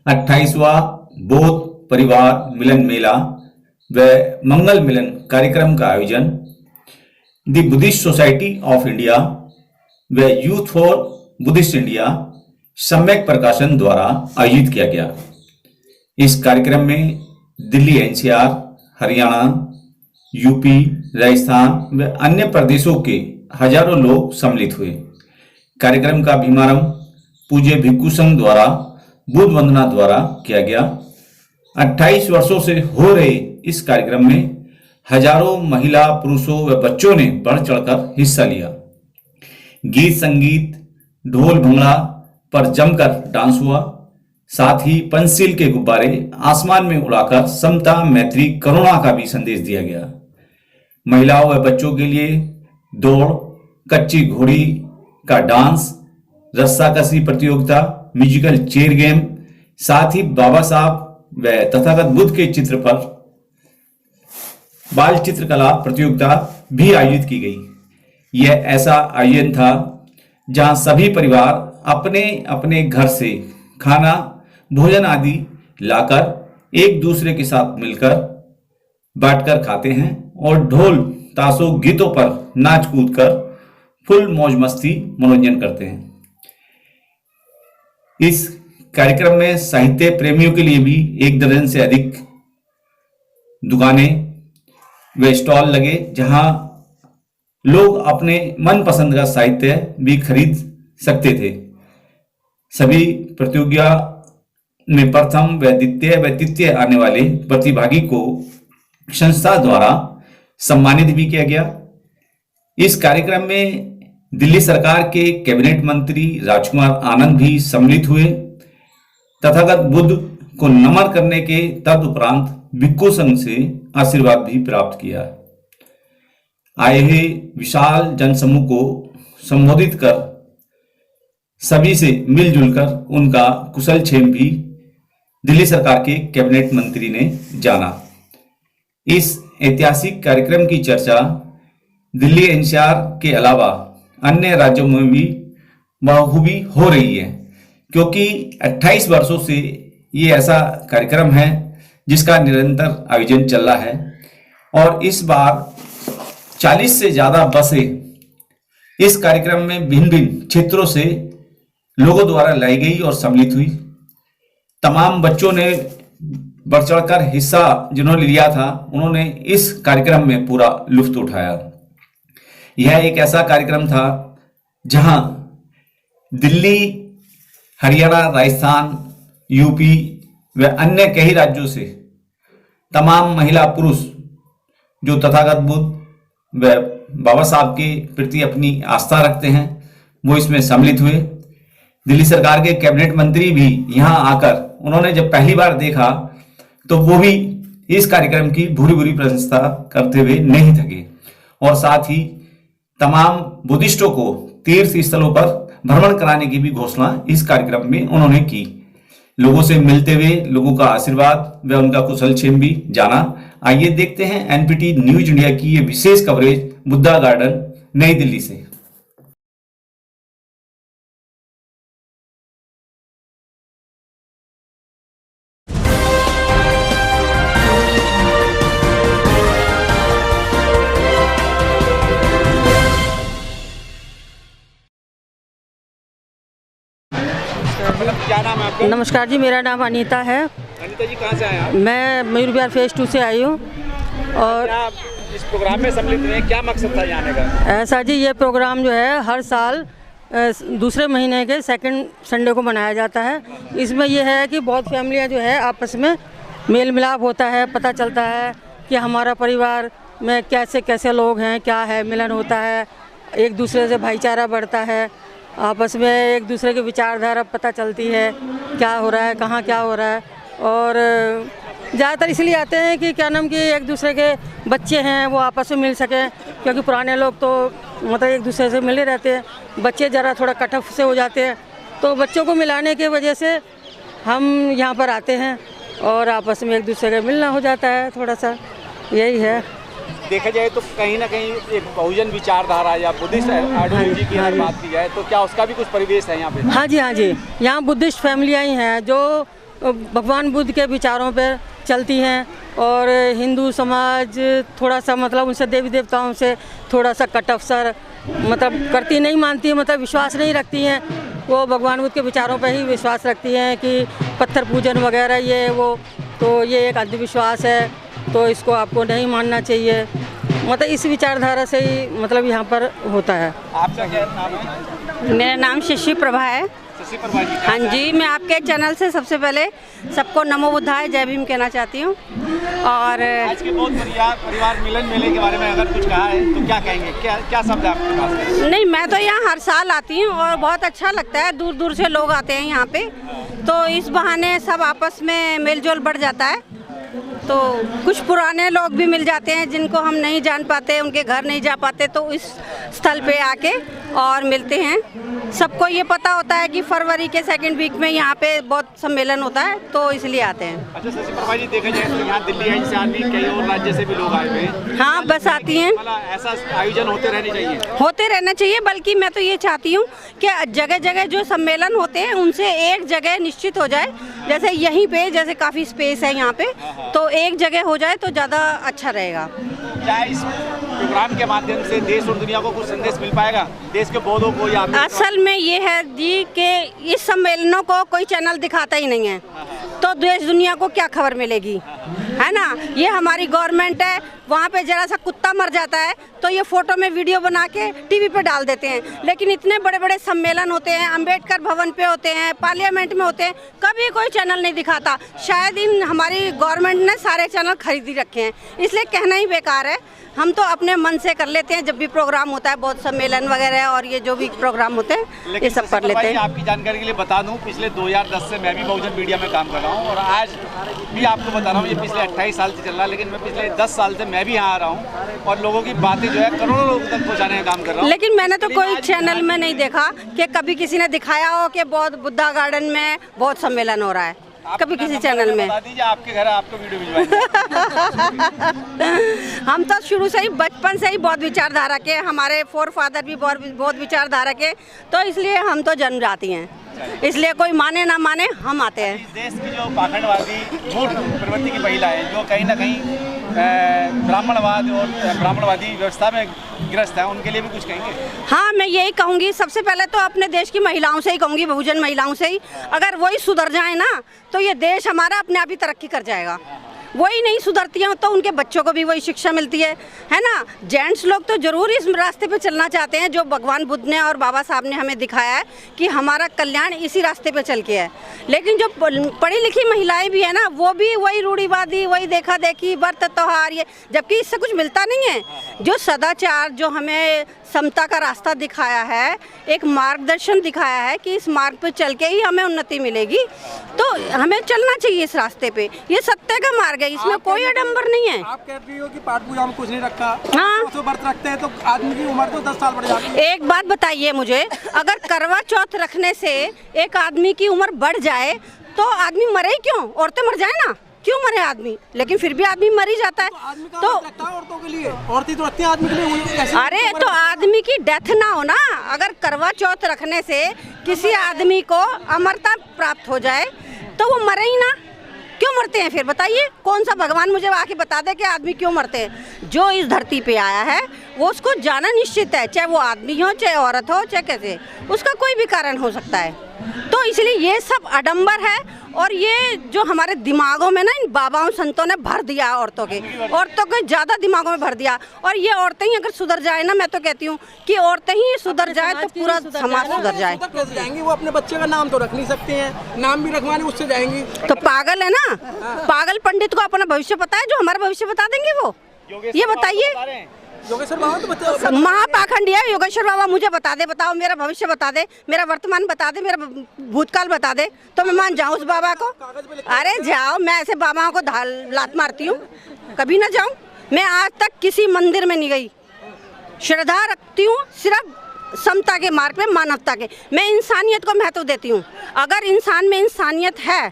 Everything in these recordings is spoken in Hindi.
28वां बौद्ध परिवार मिलन मेला व मंगल मिलन कार्यक्रम का आयोजन the Buddhist society of India व यूथ फॉर बुद्धिस्ट इंडिया सम्यक प्रकाशन द्वारा आयोजित किया गया। इस कार्यक्रम में दिल्ली एनसीआर, हरियाणा, यूपी, राजस्थान व अन्य प्रदेशों के हजारों लोग सम्मिलित हुए। कार्यक्रम का शुभारंभ पूज्य भिक्षु संघ द्वारा बुद्ध वंदना द्वारा किया गया। 28 वर्षों से हो रहे इस कार्यक्रम में हजारों महिला, पुरुषों व बच्चों ने बढ़ चढ़कर हिस्सा लिया। गीत संगीत, ढोल भंगड़ा पर जमकर डांस हुआ। साथ ही पंचशील के गुब्बारे आसमान में उड़ाकर समता, मैत्री, करुणा का भी संदेश दिया गया। महिलाओं व बच्चों के लिए दौड़, कच्ची घोड़ी का डांस, रस्साकसी प्रतियोगिता, म्यूजिकल चेयर गेम, साथ ही बाबा साहब व तथागत बुद्ध के चित्र पर बाल चित्रकला प्रतियोगिता भी आयोजित की गई। यह ऐसा आयोजन था जहां सभी परिवार अपने अपने घर से खाना, भोजन आदि लाकर एक दूसरे के साथ मिलकर बांटकर खाते हैं और ढोल, ताशों, गीतों पर नाच कूद कर फुल मौज मस्ती मनोरंजन करते हैं। इस कार्यक्रम में साहित्य प्रेमियों के लिए भी 1 दर्जन से अधिक दुकानें व स्टॉल लगे, जहां लोग अपने मनपसंद का साहित्य भी खरीद सकते थे। सभी प्रतियोगिता में प्रथम व द्वितीय व तृतीय आने वाले प्रतिभागी को संस्था द्वारा सम्मानित भी किया गया। इस कार्यक्रम में दिल्ली सरकार के कैबिनेट मंत्री राजकुमार आनंद भी सम्मिलित हुए। तथागत बुद्ध को नमन करने के तदुपरांत भिक्षु संघ से आशीर्वाद भी प्राप्त किया। आए हुए विशाल जनसमूह को संबोधित कर सभी से मिलजुल कर उनका कुशल क्षेम भी दिल्ली सरकार के कैबिनेट मंत्री ने जाना। इस ऐतिहासिक कार्यक्रम की चर्चा दिल्ली एनसीआर के अलावा अन्य राज्यों में भी बखूबी हो रही है, क्योंकि 28 वर्षों से ये ऐसा कार्यक्रम है जिसका निरंतर आयोजन चल रहा है। और इस बार 40 से ज्यादा बसें इस कार्यक्रम में भिन्न भिन्न क्षेत्रों से लोगों द्वारा लाई गई और सम्मिलित हुई। तमाम बच्चों ने बढ़ चढ़कर हिस्सा जिन्होंने लिया था, उन्होंने इस कार्यक्रम में पूरा लुत्फ उठाया। यह एक ऐसा कार्यक्रम था जहां दिल्ली, हरियाणा, राजस्थान, यूपी व अन्य कई राज्यों से तमाम महिला, पुरुष जो तथागत बुद्ध व बाबा साहब के प्रति अपनी आस्था रखते हैं, वो इसमें सम्मिलित हुए। दिल्ली सरकार के कैबिनेट मंत्री भी यहां आकर उन्होंने जब पहली बार देखा तो वो भी इस कार्यक्रम की भूरी भूरी प्रशंसा करते हुए नहीं थके। और साथ ही तमाम बुद्धिस्टों को तीर्थ स्थलों पर भ्रमण कराने की भी घोषणा इस कार्यक्रम में उन्होंने की। लोगों से मिलते हुए लोगों का आशीर्वाद व उनका कुशल क्षेम भी जाना। आइए देखते हैं एनपीटी न्यूज इंडिया की ये विशेष कवरेज बुद्धा गार्डन, नई दिल्ली से। क्या नाम है आपका? नमस्कार जी, मेरा नाम अनीता है। अनीता जी, कहाँ से आए आप? मैं मयूर विहार फेज 2 से आई हूँ। और क्या आप इस प्रोग्राम में सम्मिलित हुए, क्या मकसद था आने का? ऐसा जी, ये प्रोग्राम जो है हर साल दूसरे महीने के सेकंड संडे को मनाया जाता है। इसमें यह है कि बहुत फैमिलियाँ जो है आपस में मेल मिलाप होता है, पता चलता है कि हमारा परिवार में कैसे कैसे लोग हैं, क्या है, मिलन होता है, एक दूसरे से भाईचारा बढ़ता है, आपस में एक दूसरे की विचारधारा पता चलती है, क्या हो रहा है, कहाँ क्या हो रहा है। और ज़्यादातर इसलिए आते हैं कि क्या नाम कि एक दूसरे के बच्चे हैं वो आपस में मिल सकें, क्योंकि पुराने लोग तो मतलब एक दूसरे से मिले रहते हैं, बच्चे ज़रा थोड़ा कट ऑफ से हो जाते हैं, तो बच्चों को मिलाने की वजह से हम यहाँ पर आते हैं और आपस में एक दूसरे का मिलना हो जाता है, थोड़ा सा यही है। देखा जाए तो कहीं ना कहीं एक बहुजन विचारधारा या बुद्धिस्ट आइडियोलॉजी की अगर बात की जाए तो क्या उसका भी कुछ परिवेश है यहाँ पे? हाँ जी, हाँ जी, यहाँ बुद्धिस्ट फैमिलियाँ ही हैं जो भगवान बुद्ध के विचारों पर चलती हैं और हिंदू समाज थोड़ा सा मतलब उनसे देवी देवताओं से थोड़ा सा कट ऑफ सर मतलब करती नहीं मानती, मतलब विश्वास नहीं रखती हैं। वो भगवान बुद्ध के विचारों पर ही विश्वास रखती हैं कि पत्थर पूजन वगैरह ये वो, तो ये एक अंधविश्वास है, तो इसको आपको नहीं मानना चाहिए। मतलब इस विचारधारा से ही मतलब यहाँ पर होता है। आपका क्या नाम है? मेरा नाम शशि प्रभा है। शशि प्रभा जी, हाँ जी, मैं आपके चैनल से सबसे पहले सबको नमो बुद्धाय जय भीम कहना चाहती हूँ। और आज के बहुत परिवार मिलन मेले के बारे में अगर कुछ कहा है तो क्या कहेंगे, क्या शब्द है आपके पास? नहीं, मैं तो यहाँ हर साल आती हूँ और बहुत अच्छा लगता है, दूर दूर से लोग आते हैं यहाँ पे, तो इस बहाने सब आपस में मेलजोल बढ़ जाता है। तो कुछ पुराने लोग भी मिल जाते हैं जिनको हम नहीं जान पाते, उनके घर नहीं जा पाते, तो इस स्थल पे आके और मिलते हैं। सबको ये पता होता है कि फरवरी के सेकंड वीक में यहाँ पे बहुत सम्मेलन होता है, तो इसलिए आते हैं। अच्छा शशि प्रभा जी, देखा जाए तो यहाँ दिल्ली से आदमी कई और राज्य से भी लोग आए हुए हैं। हाँ, बस आती हैं। ऐसा आयोजन होते रहना चाहिए, बल्कि मैं तो ये चाहती हूँ कि जगह जगह जो सम्मेलन होते हैं उनसे एक जगह निश्चित हो जाए, जैसे यहीं पे जैसे काफ़ी स्पेस है यहाँ पे, तो एक जगह हो जाए तो ज़्यादा अच्छा रहेगा। क्या इस प्रोग्राम के माध्यम से देश और दुनिया को कुछ संदेश मिल पाएगा, देश के बौद्धों को? या असल में ये है जी कि इस सम्मेलनों को कोई चैनल दिखाता ही नहीं है, तो देश दुनिया को क्या खबर मिलेगी, है ना। ये हमारी गवर्नमेंट है, वहाँ पे जरा सा कुत्ता मर जाता है तो ये फोटो में वीडियो बना के टीवी पे डाल देते हैं, लेकिन इतने बड़े बड़े सम्मेलन होते हैं, अंबेडकर भवन पे होते हैं, पार्लियामेंट में होते हैं, कभी कोई चैनल नहीं दिखाता। शायद इन हमारी गवर्नमेंट ने सारे चैनल खरीद ही रखे हैं, इसलिए कहना ही बेकार है। हम तो अपने मन से कर लेते हैं, जब भी प्रोग्राम होता है, बहुत सम्मेलन वगैरह और ये जो भी प्रोग्राम होते हैं ये सब कर लेते हैं। आपकी जानकारी के लिए बता दूं, पिछले 2010 से मैं भी बहुजन मीडिया में काम कर रहा हूं और आज भी आपको बता रहा हूं, ये पिछले 28 साल से चल रहा है, लेकिन मैं पिछले 10 साल से मैं भी यहाँ आ रहा हूँ और लोगों की बातें जो है करोड़ों लोगों तक पहुँचाने का काम कर रहा हूँ। लेकिन मैंने तो कोई चैनल में नहीं देखा कि कभी किसी ने दिखाया हो कि बहुत बुद्धा गार्डन में बहुत सम्मेलन हो रहा है, कभी किसी चैनल में। बता दीजिए, आपके घर आपको वीडियो भिजवाएंगे। हम तो शुरू से ही बचपन से ही बहुत विचारधारा के, हमारे फोर फादर भी बहुत विचारधारा के, तो इसलिए हम तो जन्म जाती हैं, इसलिए कोई माने ना माने हम आते हैं। देश की जो पाखंडवादी मूढ़ प्रवृत्ति की महिला है, जो कहीं ना कहीं ब्राह्मणवाद और ब्राह्मणवादी व्यवस्था में ग्रस्त है, उनके लिए भी कुछ कहेंगे? हाँ, मैं यही कहूँगी, सबसे पहले तो अपने देश की महिलाओं से ही कहूँगी, बहुजन महिलाओं से ही, अगर वही सुधर जाए ना तो ये देश हमारा अपने आप ही तरक्की कर जाएगा। वही नहीं सुधरती हैं तो उनके बच्चों को भी वही शिक्षा मिलती है ना। जेंट्स लोग तो जरूर इस रास्ते पे चलना चाहते हैं जो भगवान बुद्ध ने और बाबा साहब ने हमें दिखाया है कि हमारा कल्याण इसी रास्ते पे चल के है। लेकिन जो पढ़ी लिखी महिलाएं भी है ना, वो भी वही रूढ़िवादी, वही देखा देखी, व्रत त्योहार, ये, जबकि इससे कुछ मिलता नहीं है। जो सदाचार, जो हमें समता का रास्ता दिखाया है, एक मार्गदर्शन दिखाया है कि इस मार्ग पे चल के ही हमें उन्नति मिलेगी, तो हमें चलना चाहिए इस रास्ते पे। ये सत्य का मार्ग है, इसमें कोई आडंबर नहीं है। आप कह रही हो कि पाठ पूजा में कुछ नहीं रखा, हाँ, तो व्रत रखते हैं तो आदमी की उम्र तो 10 साल बढ़ जाती है। एक बात बताइए मुझे, अगर करवा चौथ रखने से एक आदमी की उम्र बढ़ जाए तो आदमी मरे ही क्यों? औरतें मर जाए ना, क्यों मरे आदमी? लेकिन फिर भी आदमी मर ही जाता है। तो औरतों के लिए, औरतें तो रखती हैं आदमी के लिए। अरे तो आदमी की डेथ ना हो ना, अगर करवा चौथ रखने से किसी आदमी को अमरता प्राप्त हो जाए तो वो मरे ही ना, क्यों मरते हैं फिर? बताइए, कौन सा भगवान मुझे आके बता दे कि आदमी क्यों मरते हैं? जो इस धरती पे आया है वो उसको जाना निश्चित है, चाहे वो आदमी हो, चाहे औरत हो, चाहे कैसे, उसका कोई भी कारण हो सकता है। तो इसलिए ये सब आडंबर है और ये जो हमारे दिमागों में ना इन बाबाओं संतों ने भर दिया, औरतों के ज़्यादा दिमागों में भर दिया। और ये औरतें ही अगर सुधर जाए ना, मैं तो कहती हूँ कि औरतें ही सुधर जाए तो पूरा समाज सुधर जाए। कैसे जाएंगी? वो अपने बच्चे का नाम तो रख नहीं सकते हैं, नाम भी रखवाने उससे जाएंगी तो पागल है ना। पागल पंडित को अपना भविष्य पता है, जो हमारा भविष्य बता देंगे वो? ये बताइए। योगेश्वर बाबा तो महापाखंडी है योगेश्वर बाबा, मुझे बता दे, बताओ मेरा भविष्य बता दे, मेरा वर्तमान बता दे, मेरा भूतकाल बता दे, तो मैं मान जाऊँ उस बाबा को? अरे जाओ, मैं ऐसे बाबाओं को लात मारती हूँ, कभी ना जाऊँ। मैं आज तक किसी मंदिर में नहीं गई, श्रद्धा रखती हूँ सिर्फ समता के मार्ग पे, मानवता के। मैं इंसानियत को महत्व देती हूँ। अगर इंसान में इंसानियत है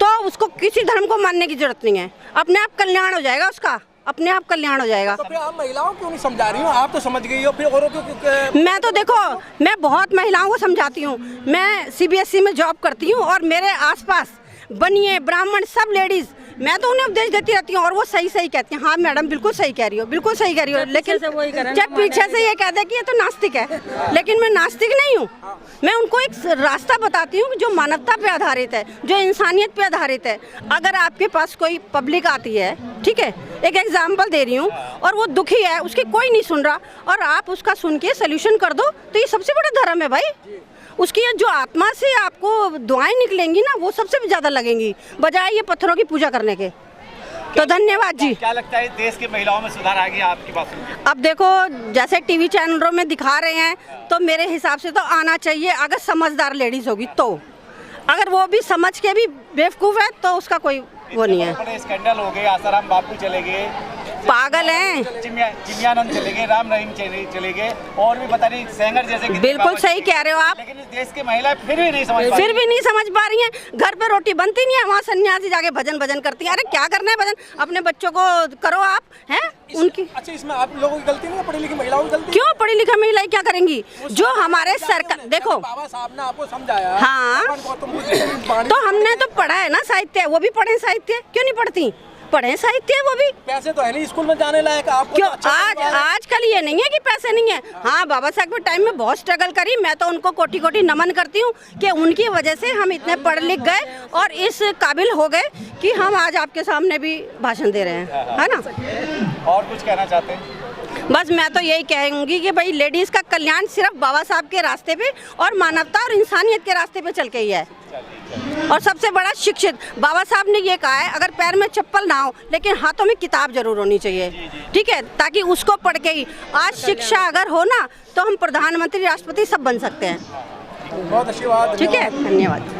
तो उसको किसी धर्म को मानने की जरूरत नहीं है, अपने आप कल्याण हो जाएगा उसका, अपने आप कल्याण हो जाएगा। तो फिर आप महिलाओं क्यों नहीं समझा रही हो? आप तो समझ गई हो, फिर औरों को मैं तो देखो, मैं बहुत महिलाओं को समझाती हूँ। मैं CBSE में जॉब करती हूँ और मेरे आसपास बनिए, ब्राह्मण, सब लेडीज, मैं तो उन्हें उपदेश देती रहती हूँ और वो सही सही कहती हैं, हाँ मैडम बिल्कुल सही कह रही हो, बिल्कुल सही कह रही हो। लेकिन जब पीछे से ये कह दे कि ये तो नास्तिक है, लेकिन मैं नास्तिक नहीं हूँ। मैं उनको एक रास्ता बताती हूँ जो मानवता पे आधारित है, जो इंसानियत पे आधारित है। अगर आपके पास कोई पब्लिक आती है, ठीक है, एक एग्जाम्पल दे रही हूँ, और वो दुखी है, उसकी कोई नहीं सुन रहा, और आप उसका सुन के सोल्यूशन कर दो, तो ये सबसे बड़ा धर्म है भाई। उसकी जो आत्मा से आपको दुआएं निकलेंगी ना, वो सबसे ज़्यादा लगेंगी, बजाय ये पत्थरों की पूजा करने के। तो धन्यवाद जी। क्या लगता है देश की महिलाओं में सुधार आ गया आपकी बात सुन के? अब देखो, जैसे टीवी चैनलों में दिखा रहे हैं, तो मेरे हिसाब से तो आना चाहिए, अगर समझदार लेडीज होगी तो। अगर वो भी समझ के भी बेवकूफ़ है तो उसका कोई वो नहीं है। बड़े स्कैंडल हो गए, आसाराम बापू चले गए, पागल हैं, चिमयानंद चले गए, राम रहीम चले गए, और भी पता नहीं सेंगर जैसे कि बिल्कुल सही कह रहे हो आप। लेकिन इस देश की महिलाएं फिर भी नहीं समझ पा रही हैं। घर पे रोटी बनती नहीं है, वहाँ सन्यासी जाके भजन करती है। अरे क्या करना है भजन, अपने बच्चों को करो आप, हैं उनकी। अच्छा, इसमें आप लोगों की गलती नहीं है, पढ़ी लिखी महिलाओं की गलती? क्यों पढ़ी लिखी महिलाएं क्या करेंगी? जो हमारे सरकार, देखो बाबा साहब ने आपको समझाया, हाँ, तो हमने तो पढ़ा है ना साहित्य, वो भी पढ़े साहित्य, क्यों नहीं पढ़ती? पढ़े साहित्य, वो भी। पैसे तो है नहीं स्कूल में जाने लायक, आपको क्यों? तो अच्छा आजकल ये नहीं है कि पैसे नहीं है। हाँ, बाबा साहब के टाइम में बहुत स्ट्रगल करी, मैं तो उनको कोटि कोटि नमन करती हूँ कि उनकी वजह से हम इतने पढ़ लिख गए और इस काबिल हो गए कि हम आज आपके सामने भी भाषण दे रहे हैं, है ना। और कुछ कहना चाहते हैं? बस मैं तो यही कहूँगी कि भाई लेडीज़ का कल्याण सिर्फ बाबा साहब के रास्ते पे और मानवता और इंसानियत के रास्ते पे चल के ही है। और सबसे बड़ा शिक्षित, बाबा साहब ने ये कहा है, अगर पैर में चप्पल ना हो लेकिन हाथों में किताब जरूर होनी चाहिए, ठीक है, ताकि उसको पढ़ के ही आज शिक्षा अगर हो ना, तो हम प्रधानमंत्री, राष्ट्रपति सब बन सकते हैं। बहुत अच्छी बात, ठीक है, धन्यवाद।